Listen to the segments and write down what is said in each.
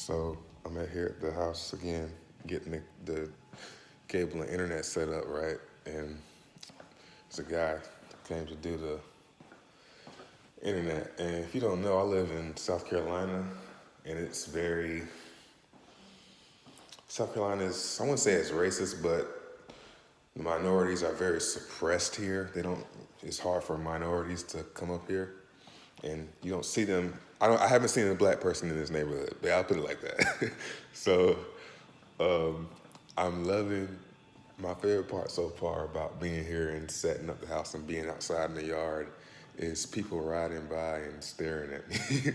So I'm at here at the house again, getting the cable and internet set up, right? And there's a guy that came to do the internet. And if you don't know, I live in South Carolina, and South Carolina is, I wouldn't say it's racist, but the minorities are very suppressed here. It's hard for minorities to come up here. And you don't see them. I haven't seen a black person in this neighborhood, but I'll put it like that. So I'm loving my favorite part so far about being here and setting up the house and being outside in the yard is people riding by and staring at me.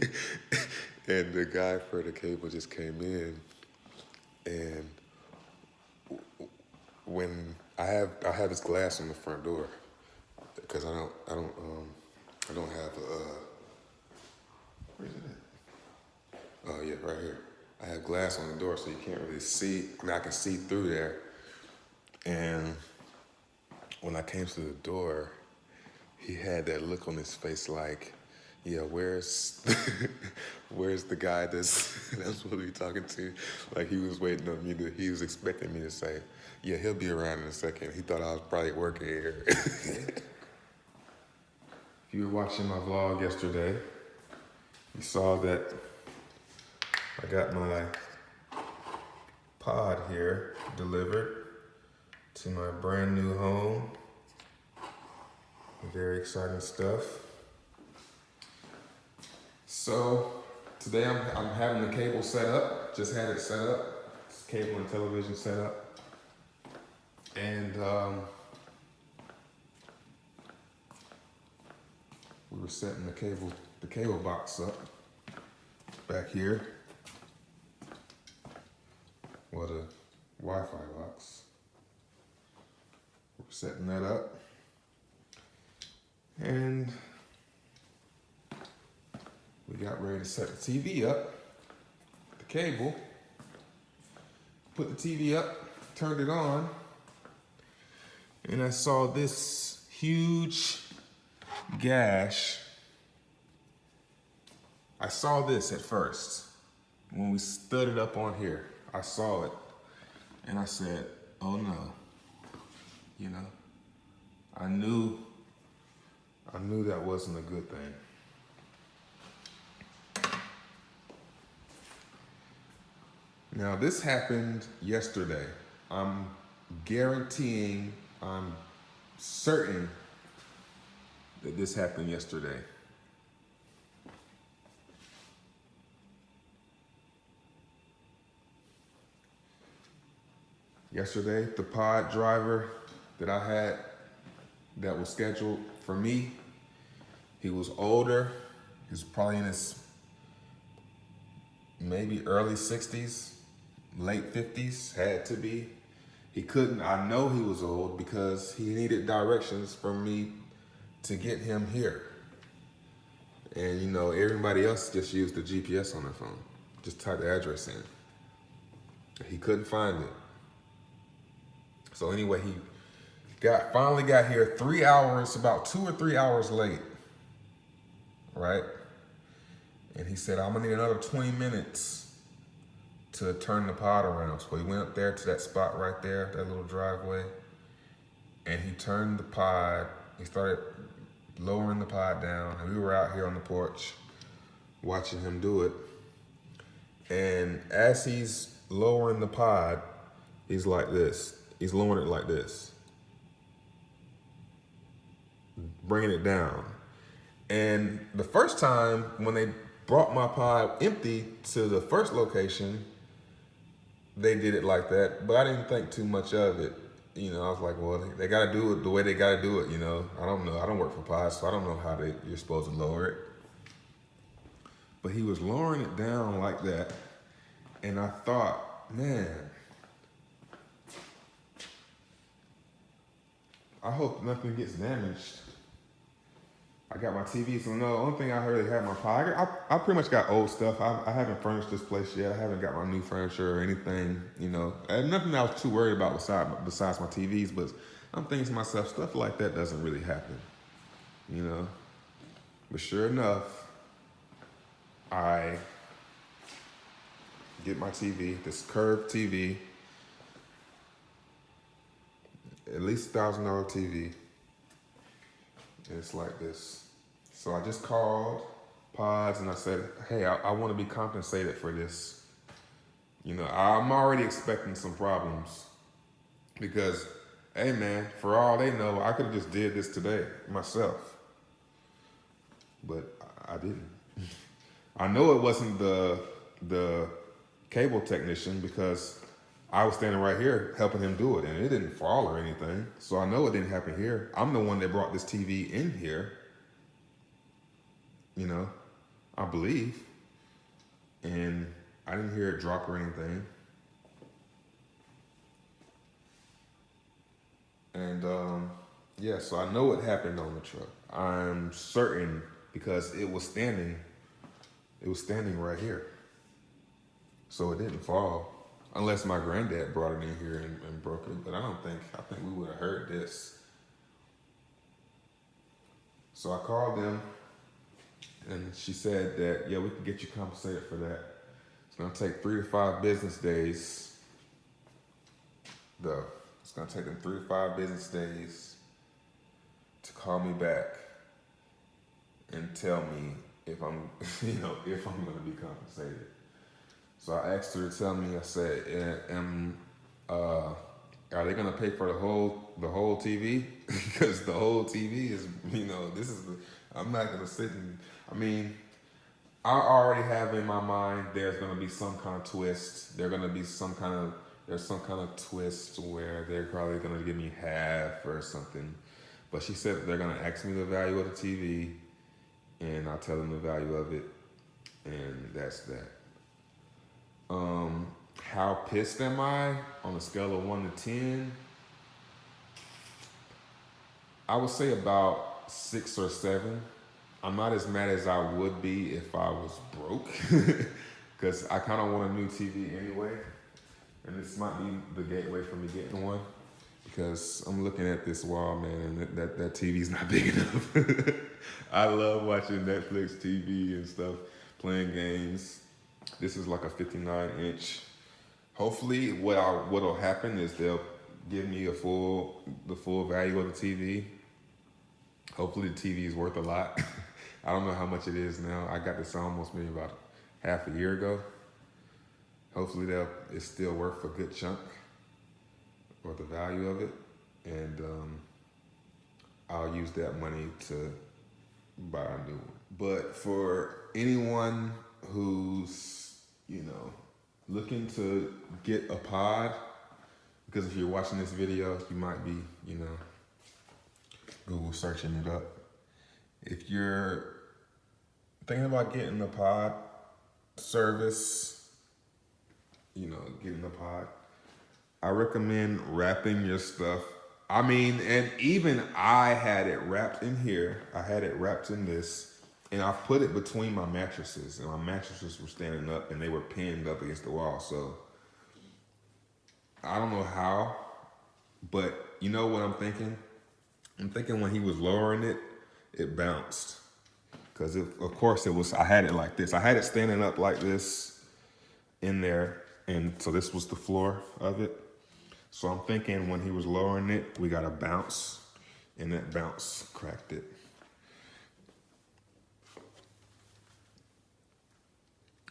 And the guy for the cable just came in, and when I have this glass on the front door because I don't have a where's it at? Oh yeah, right here. I have glass on the door so you can't really see. I mean, I can see through there. And when I came to the door, he had that look on his face like, yeah, where's the guy that's supposed to be talking to? Like he was waiting on me he was expecting me to say, yeah, he'll be around in a second. He thought I was probably working here. If you were watching my vlog yesterday, you saw that I got my pod here delivered to my brand new home. Very exciting stuff. So today I'm having the cable set up. Just had it set up. It's cable and television set up. And we were setting the cable box up back here. Well, the Wi-Fi box. We're setting that up. And we got ready to set the TV up, the cable, put the TV up, turned it on, and I saw this huge gash. I saw this at first. When we stood it up on here, I saw it, and I said, oh no, you know, I knew that wasn't a good thing. Now this happened yesterday. I'm certain that this happened yesterday. Yesterday, the pod driver that I had that was scheduled for me, he was older. He was probably in his maybe early 60s, late 50s, had to be. I know he was old because he needed directions from me to get him here. And you know, everybody else just used the GPS on their phone. Just type the address in. He couldn't find it. So anyway, he finally got here 3 hours, about 2 or 3 hours late, right? And he said, I'm gonna need another 20 minutes to turn the pod around. So he went up there to that spot right there, that little driveway, and he turned the pod, he started lowering the pod down, and we were out here on the porch watching him do it. And as he's lowering the pod, he's like this. He's lowering it like this, bringing it down. And the first time when they brought my pod empty to the first location, they did it like that, but I didn't think too much of it. You know, I was like, well, they gotta do it the way they gotta do it, you know. I don't know, I don't work for pods, so I don't know how you're supposed to lower it. But he was lowering it down like that, and I thought, man, I hope nothing gets damaged. I got my TV, so no, the only thing I really have my pod. I pretty much got old stuff. I haven't furnished this place yet. I haven't got my new furniture or anything, you know. And nothing I was too worried about besides my TVs, but I'm thinking to myself, stuff like that doesn't really happen, you know. But sure enough, I get my TV, this curved TV, at least $1,000 TV. It's like this. So I just called PODS and I said, hey, I want to be compensated for this. You know, I'm already expecting some problems because, hey man, for all they know, I could have just did this today myself, but I didn't. I know it wasn't the cable technician because I was standing right here helping him do it and it didn't fall or anything. So I know it didn't happen here. I'm the one that brought this TV in here, you know, I believe. And I didn't hear it drop or anything. And yeah, so I know it happened on the truck. I'm certain because it was standing right here. So it didn't fall. Unless my granddad brought it in here and broke it. But I think we would have heard this. So I called them and she said that, yeah, we can get you compensated for that. It's gonna take 3 to 5 business days, though. It's gonna take them 3 to 5 business days to call me back and tell me if I'm, if I'm gonna be compensated. So I asked her to tell me. I said, are they gonna pay for the whole TV? Because the whole TV is, I'm not gonna sit and, I already have in my mind there's gonna be some kind of twist. There's some kind of twist where they're probably gonna give me half or something. But she said they're gonna ask me the value of the TV, and I'll tell them the value of it, and that's that. How pissed am I on a scale of 1 to 10? I would say about 6 or 7. I'm not as mad as I would be if I was broke, because I kind of want a new TV anyway, and this might be the gateway for me getting one, because I'm looking at this wall, man, and that TV's not big enough. I love watching Netflix TV and stuff, playing games. This is like a 59-inch. Hopefully, what'll happen is they'll give me the full value of the TV. Hopefully, the TV is worth a lot. I don't know how much it is now. I got this almost maybe about half a year ago. Hopefully, it's still worth a good chunk, or the value of it, and I'll use that money to buy a new one. But for anyone who's looking to get a pod, because if you're watching this video, you might be, Google searching it up. If you're thinking about getting a pod service, getting a pod, I recommend wrapping your stuff. And even I had it wrapped in here. I had it wrapped in this. And I put it between my mattresses, and my mattresses were standing up and they were pinned up against the wall. So I don't know how, but you know what I'm thinking? I'm thinking when he was lowering it, it bounced. Because of course I had it like this. I had it standing up like this in there. And so this was the floor of it. So I'm thinking when he was lowering it, we got a bounce, and that bounce cracked it.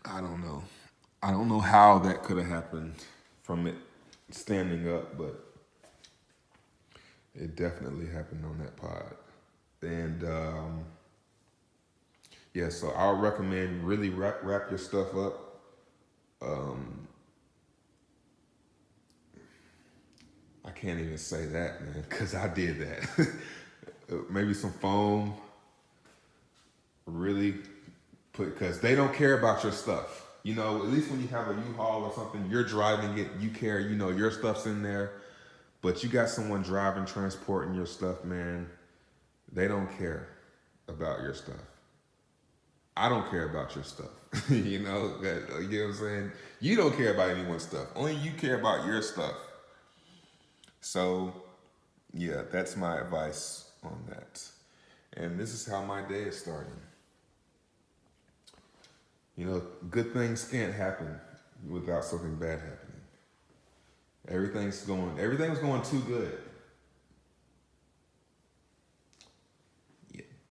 I don't know. I don't know how that could have happened from it standing up, but it definitely happened on that pod. And yeah, so I would recommend really wrap your stuff up. I can't even say that, man, because I did that. Maybe some foam. Really because they don't care about your stuff. At least when you have a U-Haul or something, you're driving it, you care, your stuff's in there. But you got someone driving, transporting your stuff, man. They don't care about your stuff. I don't care about your stuff. You know what I'm saying? You don't care about anyone's stuff. Only you care about your stuff. So, yeah, that's my advice on that. And this is how my day is starting. Good things can't happen without something bad happening. Everything was going too good.